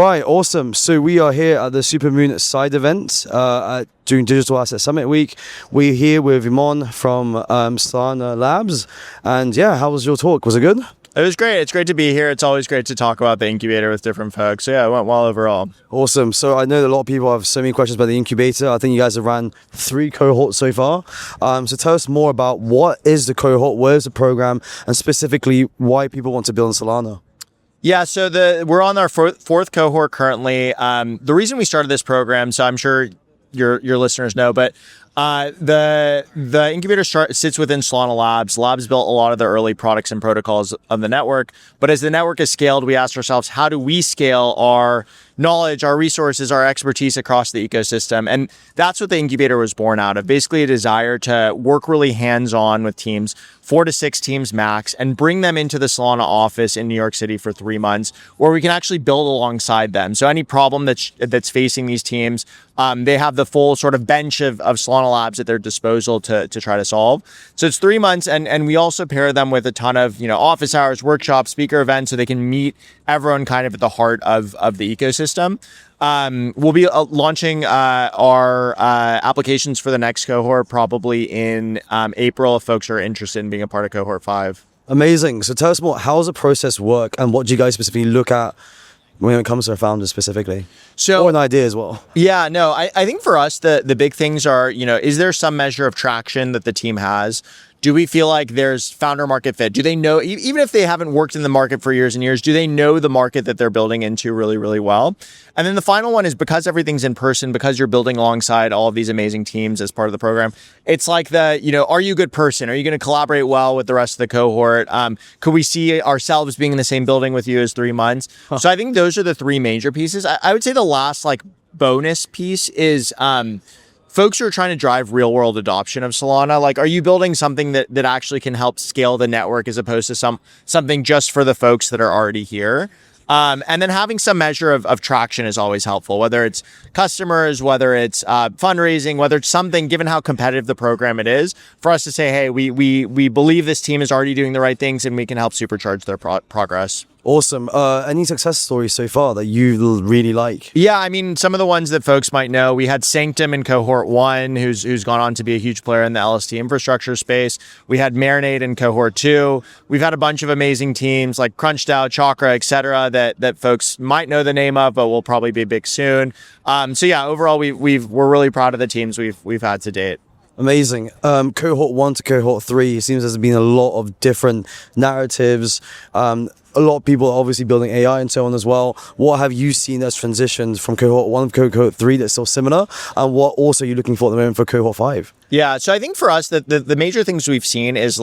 right, awesome. So we are here at the Supermoon Side event during Digital Asset Summit Week. We're here with Emon from Solana Labs. And yeah, how was your talk? Was it good? It was great. It's great to be here. It's always great to talk about the incubator with different folks. So yeah, it went well overall. Awesome. So I know that a lot of people have so many questions about the incubator. I think you guys have ran 3 cohorts so far. So tell us more about what is the cohort, where is the program, and specifically why people want to build in Solana. Yeah, so we're on our fourth cohort currently. The reason we started this program, so I'm sure your listeners know, but the incubator sits within Solana Labs. Labs built a lot of the early products and protocols of the network. But as the network has scaled, we asked ourselves, how do we scale our knowledge, our resources, our expertise across the ecosystem? And that's what the incubator was born out of. Basically a desire to work really hands-on with teams, 4 to 6 teams max, and bring them into the Solana office in New York City for 3 months, where we can actually build alongside them. So any problem that's facing these teams, they have the full sort of bench of Solana Labs at their disposal to try to solve. So it's 3 months, and we also pair them with a ton of office hours, workshops, speaker events, so they can meet everyone kind of at the heart of the ecosystem. We'll be launching our applications for the next cohort probably in April if folks are interested in being a part of cohort 5. Amazing. So tell us more, how does the process work and what do you guys specifically look at when it comes to our founders specifically? Or an idea as well. Yeah, no, I think for us, the big things are, is there some measure of traction that the team has? Do we feel like there's founder market fit? Do they know, even if they haven't worked in the market for years and years, do they know the market that they're building into really, really well? And then the final one is, because everything's in person, because you're building alongside all of these amazing teams as part of the program, it's like are you a good person? Are you going to collaborate well with the rest of the cohort? Could we see ourselves being in the same building with you as 3 months? So I think those are the 3 major pieces. I would say the last bonus piece is, folks who are trying to drive real world adoption of Solana. Are you building something that actually can help scale the network as opposed to something just for the folks that are already here? And then having some measure of traction is always helpful, whether it's customers, whether it's fundraising, whether it's something, given how competitive the program it is, for us to say, hey, we believe this team is already doing the right things and we can help supercharge their progress. Awesome. Any success stories so far that you really like? Yeah, I mean, some of the ones that folks might know, we had Sanctum in cohort 1, who's gone on to be a huge player in the LST infrastructure space. We had Marinade in cohort 2. We've had a bunch of amazing teams like CrunchDAO, Chakra, etc. that folks might know the name of, but will probably be big soon. So yeah, overall, we're really proud of the teams we've had to date. Amazing. Cohort 1 to cohort 3, it seems there's been a lot of different narratives. A lot of people are obviously building AI and so on as well. What have you seen as transitions from cohort 1 to cohort 3 that's still similar? And what also are you looking for at the moment for cohort 5? Yeah, so I think for us, the major things we've seen is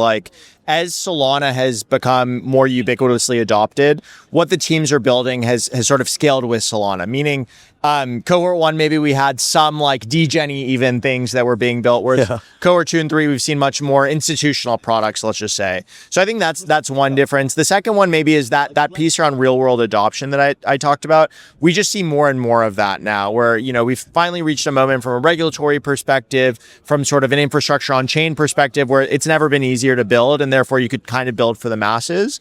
as Solana has become more ubiquitously adopted, what the teams are building has sort of scaled with Solana, meaning cohort 1, maybe we had some degen even things that were being built, whereas cohort 2 and 3, we've seen much more institutional products, let's just say. So I think that's one difference. The second one maybe is that piece around real world adoption that I talked about. We just see more and more of that now, where, we've finally reached a moment from a regulatory perspective, from sort of an infrastructure on chain perspective, where it's never been easier to build, and therefore you could kind of build for the masses.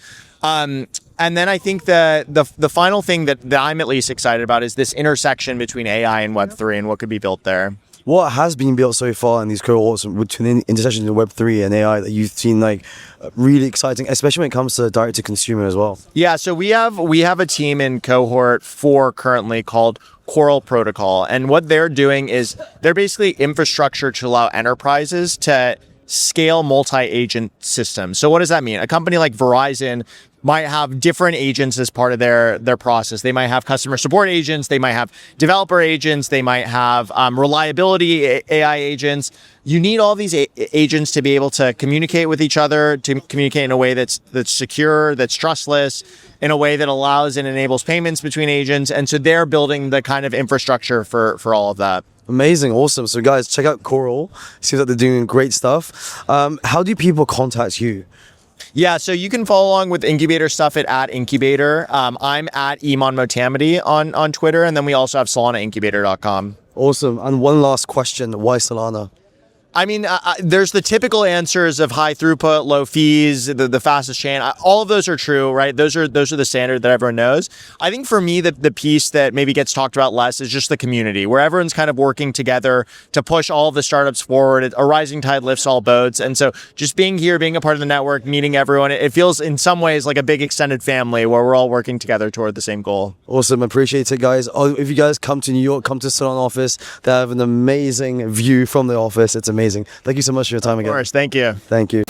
And then I think the final thing that I'm at least excited about is this intersection between AI and Web3 and what could be built there. What has been built so far in these cohorts between the intersections of Web3 and AI that you've seen really exciting, especially when it comes to direct to consumer as well? Yeah, so we have a team in cohort 4 currently called Coral Protocol, and what they're doing is they're basically infrastructure to allow enterprises to scale multi-agent systems. So what does that mean? A company like Verizon might have different agents as part of their process. They might have customer support agents, they might have developer agents, they might have reliability AI agents. You need all these agents to be able to communicate with each other, to communicate in a way that's secure, that's trustless, in a way that allows and enables payments between agents. And so they're building the kind of infrastructure for all of that. Amazing. Awesome. So guys, check out Coral. Seems like they're doing great stuff. How do people contact you? Yeah, so you can follow along with Incubator stuff at Incubator. I'm at Emon Motamedi on Twitter, and then we also have SolanaIncubator.com. Awesome. And one last question, why Solana? I mean, there's the typical answers of high throughput, low fees, the fastest chain. All of those are true, right? Those are the standard that everyone knows. I think for me, the piece that maybe gets talked about less is just the community, where everyone's kind of working together to push all of the startups forward. A rising tide lifts all boats. And so just being here, being a part of the network, meeting everyone, it feels in some ways like a big extended family where we're all working together toward the same goal. Awesome. Appreciate it, guys. If you guys come to New York, come to Solana office. They have an amazing view from the office. It's amazing. Thank you so much for your time again. Of course. Thank you. Thank you.